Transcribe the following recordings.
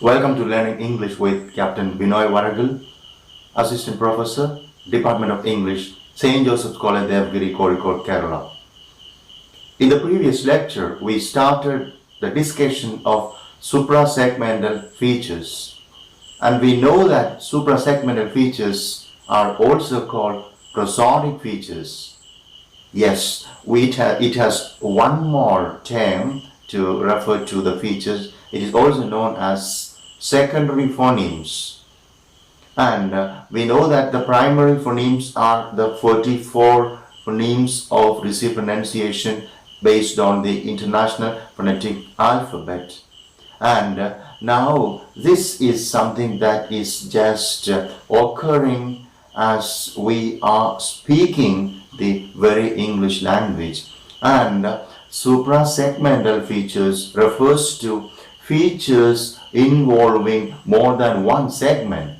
Welcome to Learning English with Captain Binoy Varakil, Assistant Professor, Department of English, St. Joseph's College, Devgiri, Kozhikode, Kerala. In the previous lecture, we started the discussion of suprasegmental features. And we know that suprasegmental features are also called prosodic features. Yes, it has one more term to refer to the features. It is also known as secondary phonemes. And we know that the primary phonemes are the 44 phonemes of received pronunciation based on the International Phonetic Alphabet. And now this is something that is just occurring as we are speaking the very English language. And suprasegmental features refers to features involving more than one segment.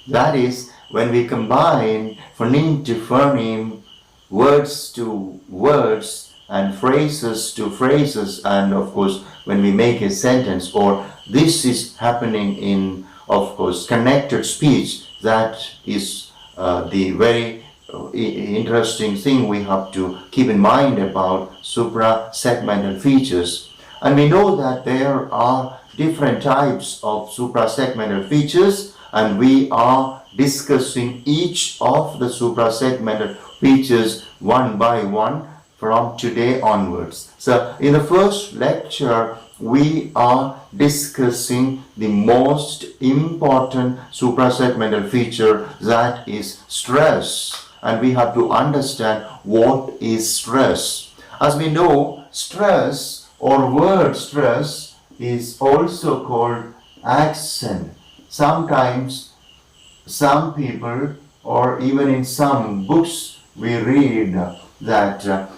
That is, when we combine phoneme to phoneme, words to words, and phrases to phrases, and of course when we make a sentence, or this is happening in, of course, connected speech. That is the very interesting thing we have to keep in mind about suprasegmental features. And we know that there are different types of suprasegmental features, and we are discussing each of the suprasegmental features one by one from today onwards. So in the first lecture, we are discussing the most important suprasegmental feature, that is stress. And we have to understand what is stress. As we know, stress or word stress is also called accent. Sometimes some people, or even in some books, we read that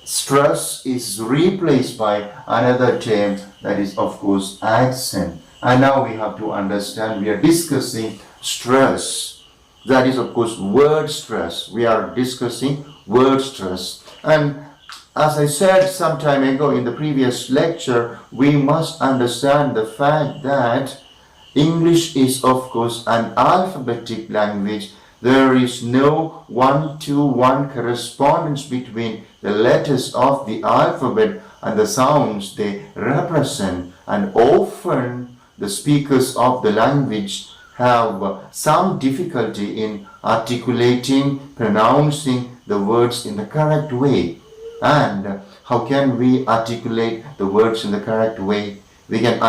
stress is replaced by another term, that is of course accent. And now we have to understand, we are discussing stress. That is of course word stress. We are discussing word stress. And as I said some time ago in the previous lecture, we must understand the fact that English is of course an alphabetic language. There is no one-to-one correspondence between the letters of the alphabet and the sounds they represent. And often the speakers of the language have some difficulty in articulating, pronouncing the words in the correct way. And how can we articulate the words in the correct way? We can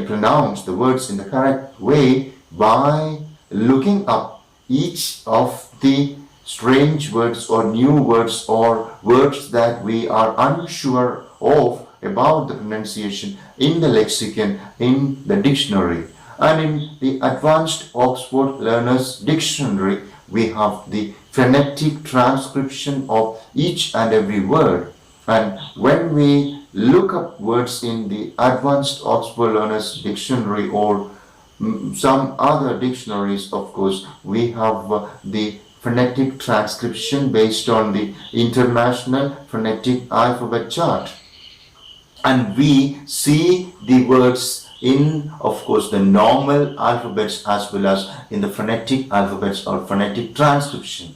pronounce the words in the correct way by looking up each of the strange words or new words or words that we are unsure of about the pronunciation in the lexicon, in the dictionary. And in the Advanced Oxford Learners Dictionary, we have the phonetic transcription of each and every word. And when we look up words in the Advanced Oxford Learners Dictionary or some other dictionaries, of course, we have the phonetic transcription based on the International Phonetic Alphabet Chart. And we see the words in, of course, the normal alphabets as well as in the phonetic alphabets or phonetic transcription.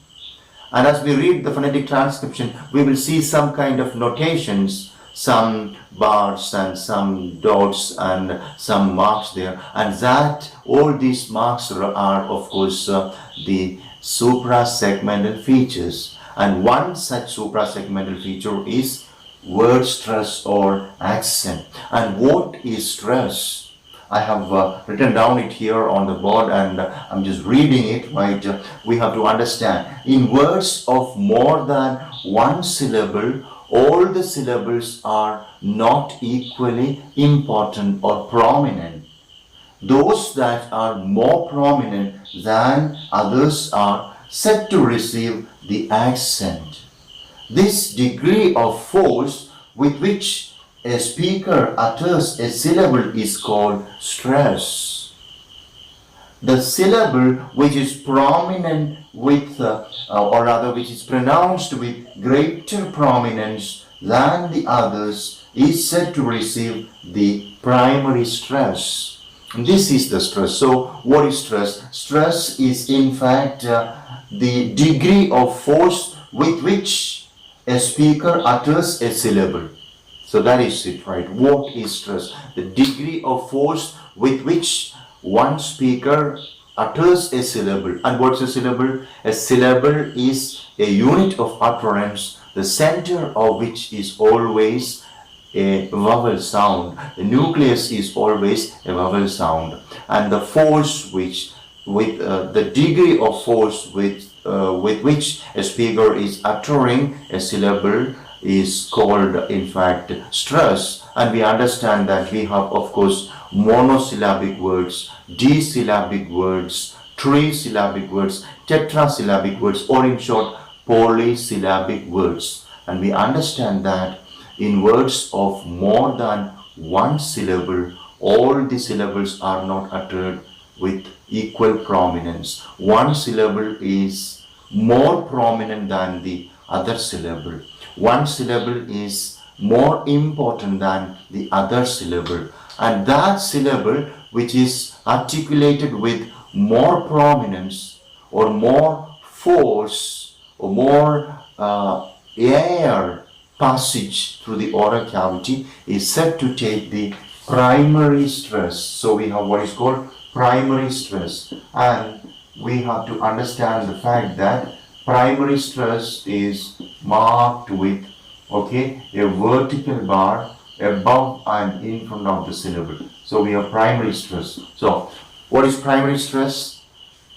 And as we read the phonetic transcription, we will see some kind of notations, some bars and some dots and some marks there. And that all these marks are of course the suprasegmental features. And one such suprasegmental feature is word stress or accent. And what is stress? I have written down it here on the board, and I'm just reading it, right? We have to understand, in words of more than one syllable, all the syllables are not equally important or prominent. Those that are more prominent than others are said to receive the accent. This degree of force with which a speaker utters a syllable is called stress. The syllable which is prominent with, or rather which is pronounced with greater prominence than the others is said to receive the primary stress. This is the stress. So what is stress? Stress is in fact the degree of force with which a speaker utters a syllable. So that is it, right? What is stress? The degree of force with which one speaker utters a syllable. And what's a syllable? A syllable is a unit of utterance, the center of which is always a vowel sound. The nucleus is always a vowel sound. And the force the degree of force with which a speaker is uttering a syllable is called in fact stress. And we understand that we have of course monosyllabic words, disyllabic words, trisyllabic words, tetrasyllabic words, or in short polysyllabic words. And we understand that in words of more than one syllable, all the syllables are not uttered with equal prominence. One syllable is more prominent than the other syllable. One syllable is more important than the other syllable. And that syllable which is articulated with more prominence or more force or more air passage through the oral cavity is said to take the primary stress. So we have what is called primary stress, and we have to understand the fact that primary stress is marked with a vertical bar above and in front of the syllable. So we have primary stress. So what is primary stress?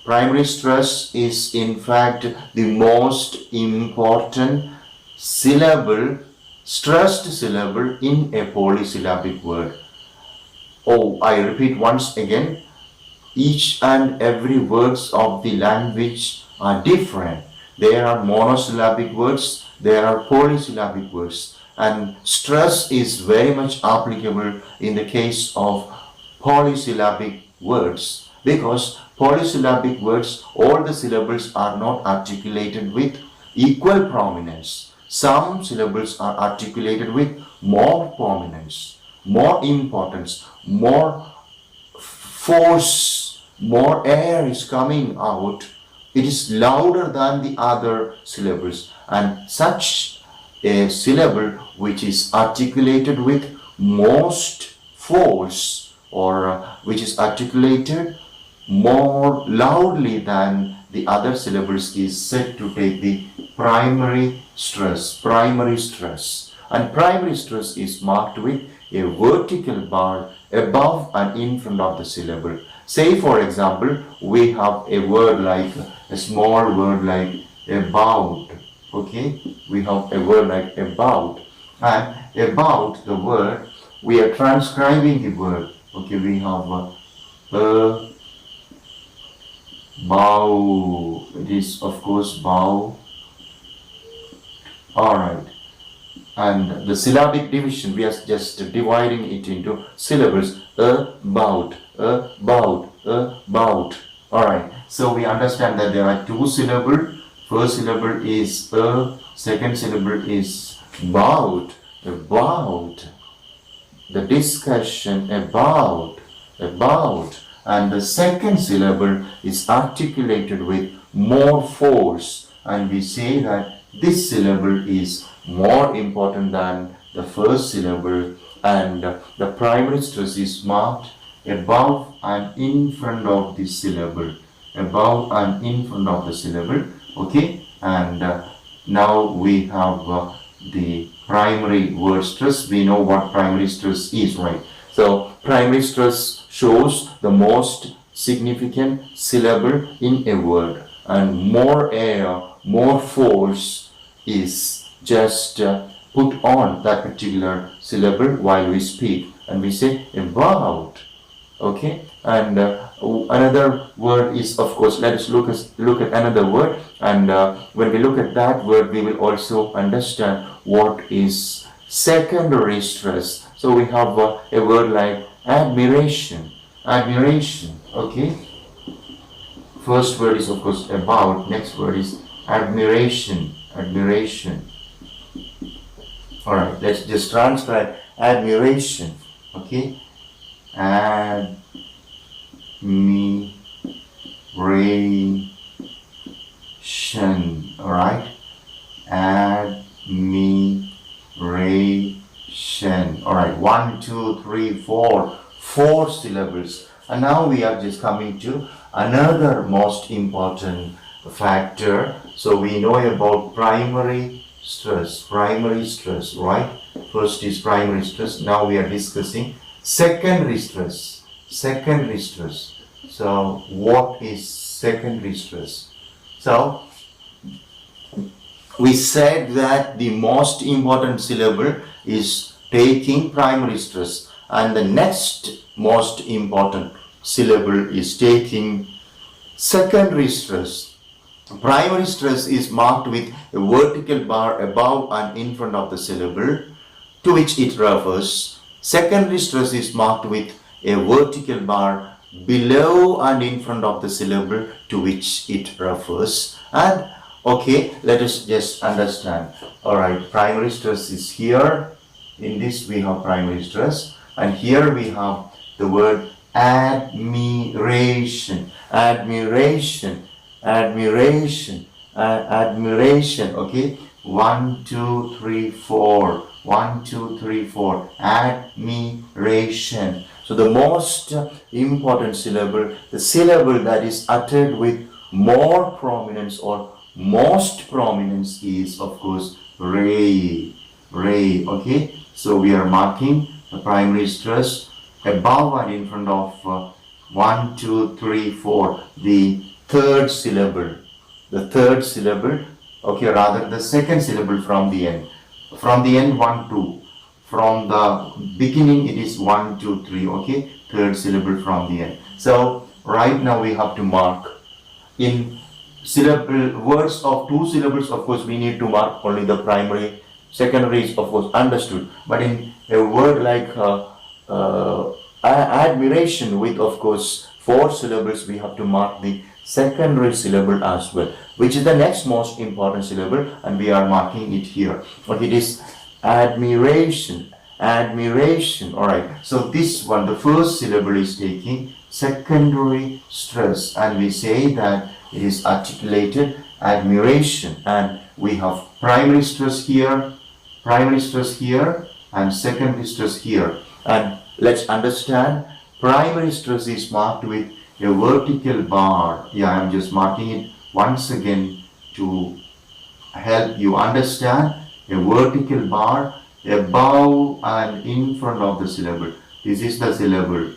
Primary stress is in fact the most important syllable, stressed syllable in a polysyllabic word. Oh, I repeat once again, each and every words of the language are different. There are monosyllabic words, there are polysyllabic words, and stress is very much applicable in the case of polysyllabic words, because polysyllabic words, all the syllables are not articulated with equal prominence. Some syllables are articulated with more prominence, more importance, more force, more air is coming out. It is louder than the other syllables, and such a syllable which is articulated with most force or which is articulated more loudly than the other syllables is said to take the primary stress. Primary stress. And primary stress is marked with a vertical bar above and in front of the syllable. Say for example, we have a word like, a small word like about. Okay, we have a word like about, and about the word, we are transcribing the word. Okay, we have bow. It is of course bow. Alright, and the syllabic division, we are just dividing it into syllables. About, about, about. Alright, so we understand that there are two syllables. First syllable is second syllable is about, about. The discussion about, and the second syllable is articulated with more force, and we say that this syllable is more important than the first syllable, and the primary stress is marked above and in front of the syllable, above and in front of the syllable. Okay, and now we have the primary word stress. We know what primary stress is, right? So primary stress shows the most significant syllable in a word, and more air, more force is just put on that particular syllable while we speak, and we say about. Okay, and another word is, of course, let us look at another word, and when we look at that word, we will also understand what is secondary stress. So we have a word like admiration. Admiration. Okay, first word is of course about, next word is admiration. Admiration. Alright, let's just transcribe admiration. Okay, admiration. Alright, admiration. Alright, 1, 2, 3, 4, 4 syllables. And now we are just coming to another most important factor. So we know about primary stress, right? First is primary stress. Now we are discussing secondary stress. So what is secondary stress? So we said that the most important syllable is taking primary stress, and the next most important syllable is taking secondary stress. Primary stress is marked with a vertical bar above and in front of the syllable to which it refers. Secondary stress is marked with a vertical bar below and in front of the syllable to which it refers. And okay, let us just understand. Alright, primary stress is here. In this we have primary stress, and here we have the word admiration. Okay, 1, 2, 3, 4. 1, 2, 3, 4. Admiration. So the most important syllable, the syllable that is uttered with more prominence or most prominence is of course ray. Okay, so we are marking the primary stress above and in front of 1, 2, 3, 4, the third syllable, okay, rather the second syllable from the end, 1, 2, from the beginning it is 1, 2, 3, okay, third syllable from the end. So right now we have to mark in syllable words of 2 syllables. Of course we need to mark only the primary. Secondary is of course understood, but in a word like admiration with of course 4 syllables, we have to mark the secondary syllable as well, which is the next most important syllable, and we are marking it here. But it is admiration. Alright, so this one, the first syllable is taking secondary stress, and we say that it is articulated admiration, and we have primary stress here, and secondary stress here. And let's understand, primary stress is marked with a vertical bar. Yeah, I'm just marking it once again to help you understand. A vertical bar above and in front of the syllable. This is the syllable.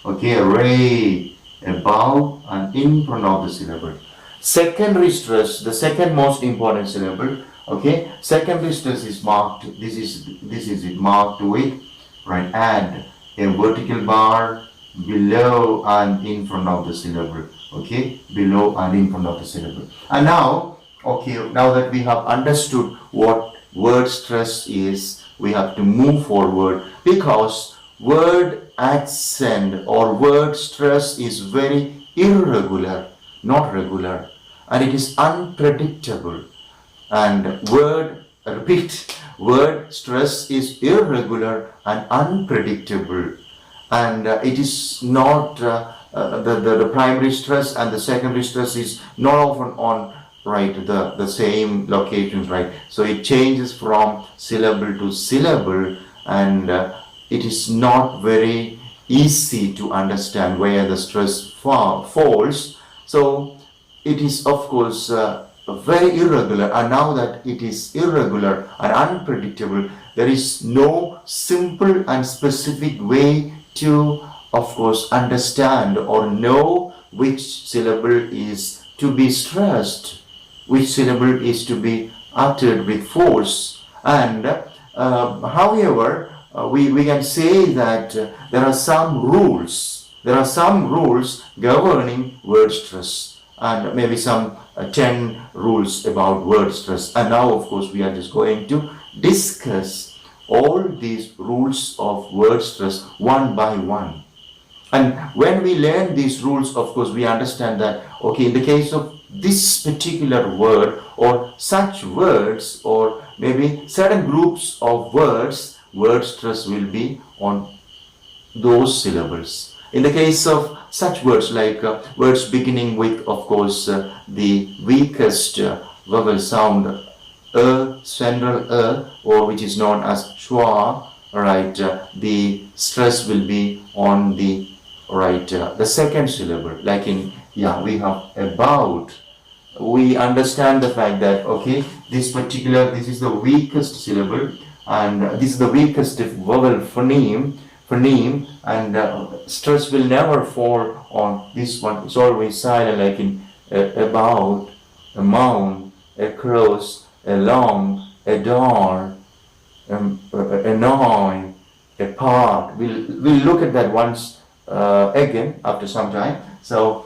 Okay, ray, above and in front of the syllable. Secondary stress, the second most important syllable. Okay, secondary stress is marked. This is it, marked with, right, add a vertical bar below and in front of the syllable. Okay, below and in front of the syllable. And now, okay, now that we have understood what word stress is, we have to move forward, because word accent or word stress is very irregular, not regular, and it is unpredictable. And word stress is irregular and unpredictable, and it is not the primary stress and the secondary stress is not often on, right, the same locations, right? So it changes from syllable to syllable, and it is not very easy to understand where the stress falls. So it is of course very irregular, and now that it is irregular and unpredictable, there is no simple and specific way to of course understand or know which syllable is to be stressed, which syllable is to be uttered with force. And however, we can say that there are some rules governing word stress, and maybe some 10 rules about word stress. And now of course we are just going to discuss all these rules of word stress one by one. And when we learn these rules, of course we understand that, okay, in the case of this particular word or such words, or maybe certain groups of words, word stress will be on those syllables. In the case of such words like words beginning with, of course, the weakest vowel sound, central or which is known as schwa, right, the stress will be on the, right, the second syllable. Like in, yeah, we have about. We understand the fact that, okay, this is the weakest syllable, and this is the weakest vowel phoneme, and stress will never fall on this one. It's always silent, like in about, amount, across, along, adore, annoy, apart. We'll look at that once again after some time. So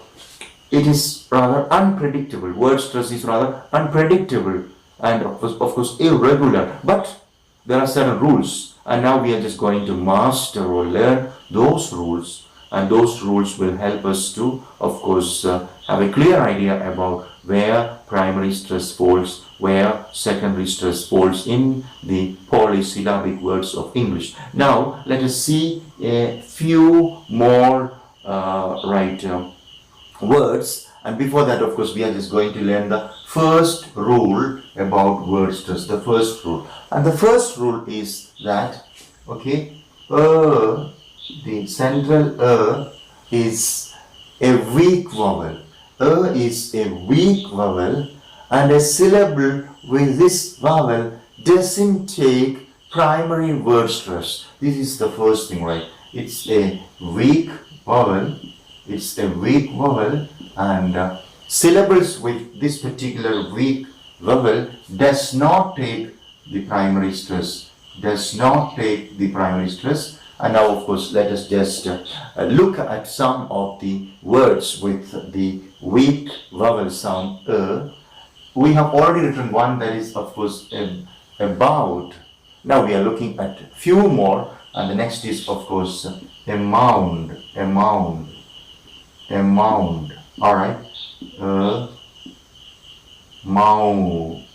it is rather unpredictable. Word stress is rather unpredictable and of course irregular. But there are certain rules, and now we are just going to master or learn those rules, and those rules will help us to, of course, have a clear idea about where primary stress falls, where secondary stress falls in the polysyllabic words of English. Now let us see a few more words, and before that, of course, we are just going to learn the first rule about word stress. The first rule, and the first rule is that, okay, the central is a weak vowel. Is a weak vowel, and a syllable with this vowel doesn't take primary word stress. This is the first thing, right? It's a weak vowel. It's a weak vowel, and syllables with this particular weak vowel does not take the primary stress. Does not take the primary stress. And now, of course, let us just look at some of the words with the weak vowel sound. We have already written one, that is, of course, about. Now we are looking at few more, and the next is, of course, a mound. All right. Mound.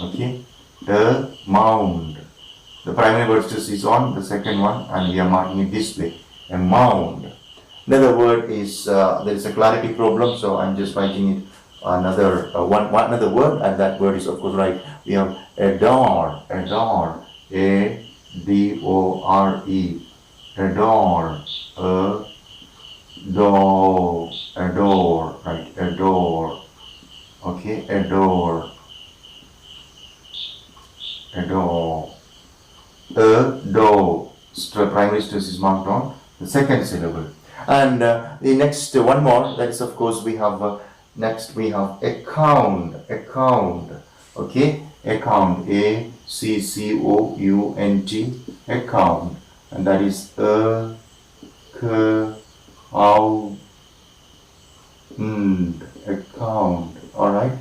Okay. Mound. The primary word stress is on the second one, and we are marking it this way. A mound. Another word is there is a clarity problem, so I'm just writing it another another word, and that word is, of course, right. We have adore, adore, A-D-O-R-E, adore, adore, right, adore, okay, adore, primary stress is marked on the second syllable. And the next one more, that is, of course, we have next we have account, okay, account, A-C-C-O-U-N-T, account, and that is account, all right,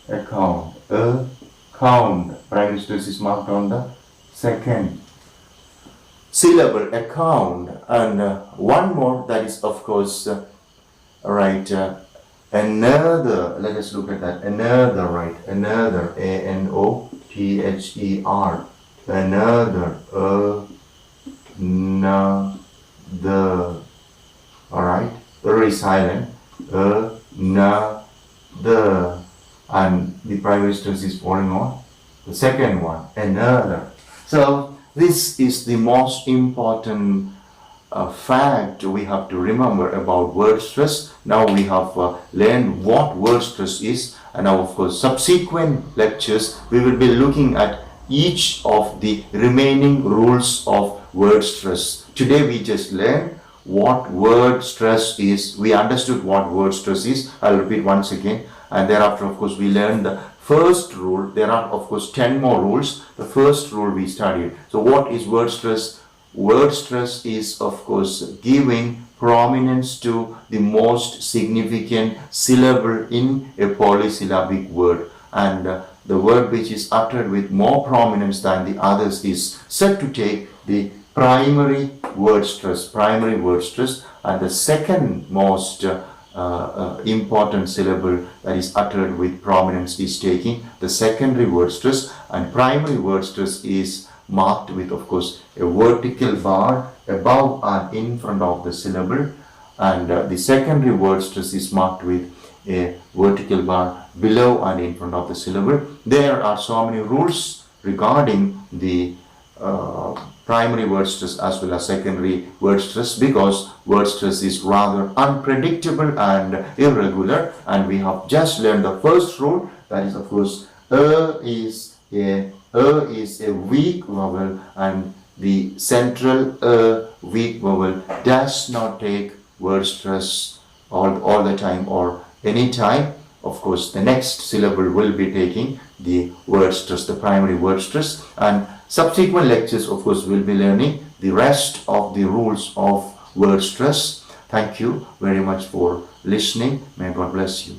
account, count, primary stress is marked on the second syllable, account. And one more, that is, of course, another. Let us look at that. Another, right, another, A-N-O-T-H-E-R, another, another, all right, very silent, another, and the primary stress is falling on the second one, another. So this is the most important fact we have to remember about word stress. Now we have learned what word stress is, and now, of course, subsequent lectures we will be looking at each of the remaining rules of word stress. Today we just learned what word stress is. We understood what word stress is. I'll repeat once again, and thereafter, of course, we learned the first rule. There are, of course, 10 more rules. The first rule we studied. So what is word stress? Word stress is, of course, giving prominence to the most significant syllable in a polysyllabic word, and the word which is uttered with more prominence than the others is said to take the primary word stress, and the second most important syllable that is uttered with prominence is taking the secondary word stress, and primary word stress is marked with, of course, a vertical bar above and in front of the syllable, and the secondary word stress is marked with a vertical bar below and in front of the syllable. There are so many rules regarding the primary word stress as well as secondary word stress, because word stress is rather unpredictable and irregular, and we have just learned the first rule, that is, of course, is a weak vowel, and the central weak vowel does not take word stress all the time or any time. Of course, the next syllable will be taking the word stress, the primary word stress, and subsequent lectures, of course, will be learning the rest of the rules of word stress. Thank you very much for listening. May God bless you.